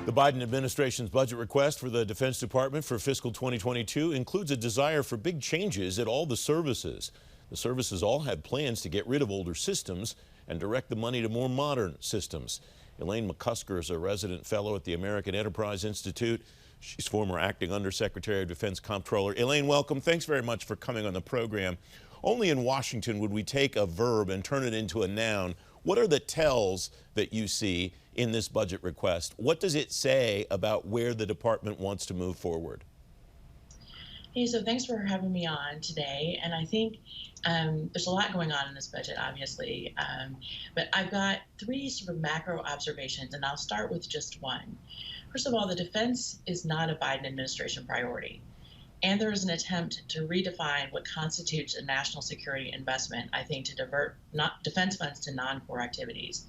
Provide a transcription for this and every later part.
The Biden administration's budget request for the Defense Department for fiscal 2022 includes a desire for big changes at all the services. The services all have plans to get rid of older systems and direct the money to more modern systems. Elaine McCusker is a resident fellow at the American Enterprise Institute. She's former acting Undersecretary of Defense Comptroller. Elaine, welcome. Thanks very much for coming on the program. Only in Washington would we take a verb and turn it into a noun. What are the tells that you see in this budget request? What does it say about where the department wants to move forward? Hey, so thanks for having me on today. And I think there's a lot going on in this budget, obviously. But I've got three sort of macro observations, and I'll start with just one. First of all, the defense is not a Biden administration priority. And there is an attempt to redefine what constitutes a national security investment, I think, to divert defense funds to non-core activities.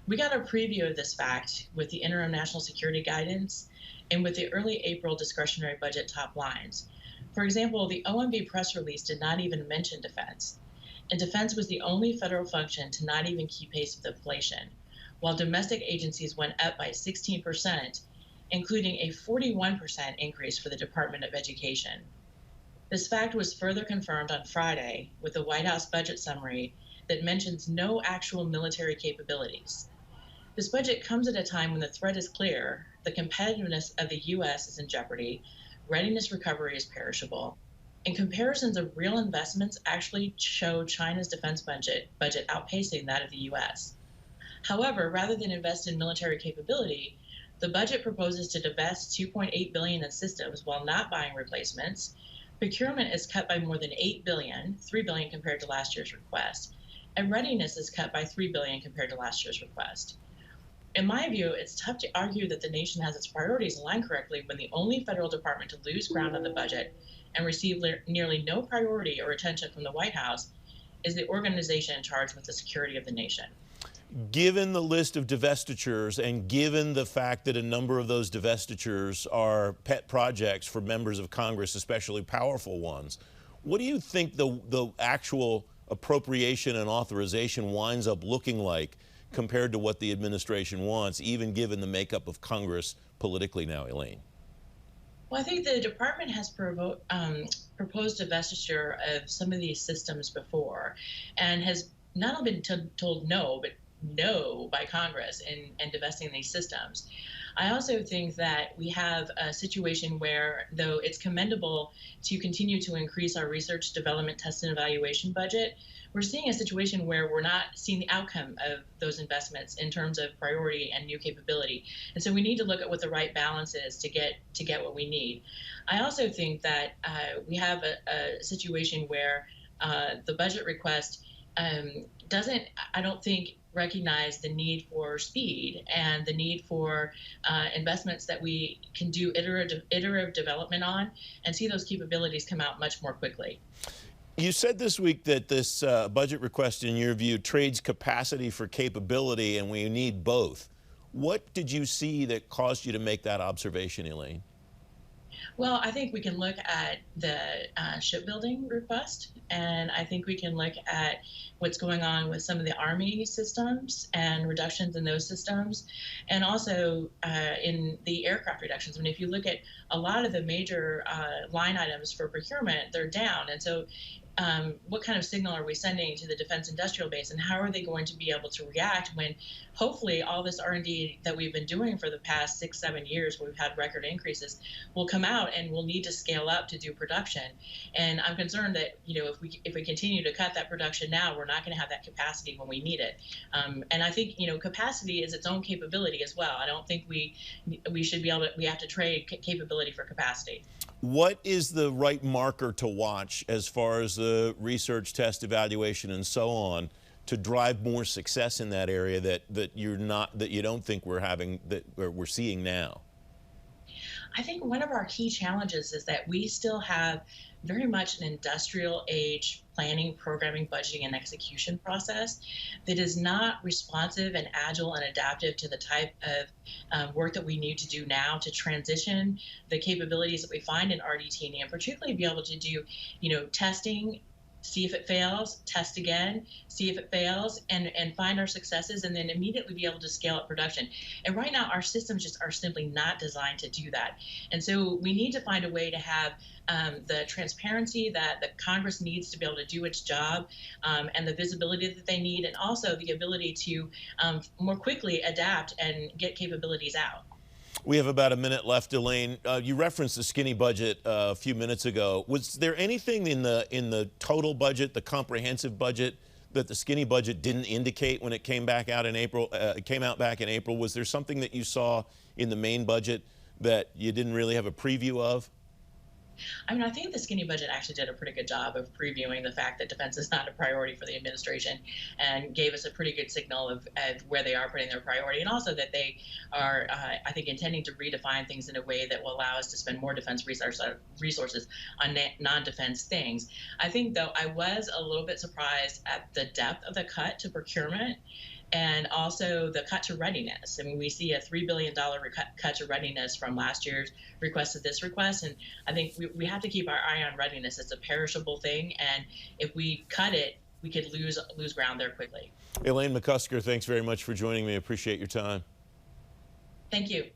We got a preview of this fact with the interim national security guidance and with the early April discretionary budget top lines. For example, the OMB press release did not even mention defense, and defense was the only federal function to not even keep pace with inflation, while domestic agencies went up by 16%, including a 41% increase for the Department of Education. This fact was further confirmed on Friday with the White House budget summary that mentions no actual military capabilities. This budget comes at a time when the threat is clear, the competitiveness of the U.S. is in jeopardy, readiness recovery is perishable, and comparisons of real investments actually show China's defense budget outpacing that of the U.S. However, rather than invest in military capability, the budget proposes to divest $2.8 billion in systems while not buying replacements. Procurement is cut by more than $8 billion, $3 billion compared to last year's request, and readiness is cut by $3 billion compared to last year's request. In my view, it's tough to argue that the nation has its priorities aligned correctly when the only federal department to lose ground on the budget and receive nearly no priority or attention from the White House is the organization charged with the security of the nation. Given the list of divestitures and given the fact that a number of those divestitures are pet projects for members of Congress, especially powerful ones, what do you think the actual appropriation and authorization winds up looking like compared to what the administration wants, even given the makeup of Congress politically now, Elaine? Well, I think the department has proposed divestiture of some of these systems before and has not only been told no, but no by Congress in divesting these systems. I also think that we have a situation where, though it's commendable to continue to increase our research, development, test, and evaluation budget, we're seeing a situation where we're not seeing the outcome of those investments in terms of priority and new capability. And so we need to look at what the right balance is to get what we need. I also think that we have a situation where the budget request doesn't, I don't think, recognize the need for speed and the need for investments that we can do iterative development on and see those capabilities come out much more quickly. You said this week that this budget request, in your view, trades capacity for capability, and we need both. What did you see that caused you to make that observation, Elaine? Well, I think we can look at the shipbuilding request, and I think we can look at what's going on with some of the Army systems and reductions in those systems, and also in the aircraft reductions. I mean, if you look at a lot of the major line items for procurement, they're down. And so what kind of signal are we sending to the defense industrial base, and how are they going to be able to react when hopefully all this R&D that we've been doing for the past 6-7 years, where we've had record increases, will come out and we'll need to scale up to do production. And I'm concerned that, you know, if we continue to cut that production now, we're not going to have that capacity when we need it. And I think, you know, capacity is its own capability as well. I don't think we should be able to, we have to trade capability for capacity. What is the right marker to watch as far as the research, test, evaluation, and so on to drive more success in that area that you don't think we're seeing now? I think one of our key challenges is that we still have very much an industrial age planning, programming, budgeting, and execution process that is not responsive and agile and adaptive to the type of work that we need to do now to transition the capabilities that we find in RDT&E, and particularly be able to do, you know, testing see if it fails, test again, see if it fails, and find our successes, and then immediately be able to scale up production. And right now, our systems just are simply not designed to do that. And so we need to find a way to have the transparency that the Congress needs to be able to do its job, and the visibility that they need, and also the ability to more quickly adapt and get capabilities out. We have about a minute left, Elaine. You referenced the skinny budget a few minutes ago. Was there anything in the total budget, the comprehensive budget, that the skinny budget didn't indicate when it came back out in April? It came out back in April. Was there something that you saw in the main budget that you didn't really have a preview of? I mean, I think the skinny budget actually did a pretty good job of previewing the fact that defense is not a priority for the administration, and gave us a pretty good signal of where they are putting their priority, and also that they are, I think, intending to redefine things in a way that will allow us to spend more defense resources on non-defense things. I think, though, I was a little bit surprised at the depth of the cut to procurement, and also the cut to readiness. I mean, we see a $3 billion cut to readiness from last year's request to this request, and I think we have to keep our eye on readiness. It's a perishable thing, and if we cut it, we could lose ground there quickly. Elaine McCusker, thanks very much for joining me. I appreciate your time. Thank you.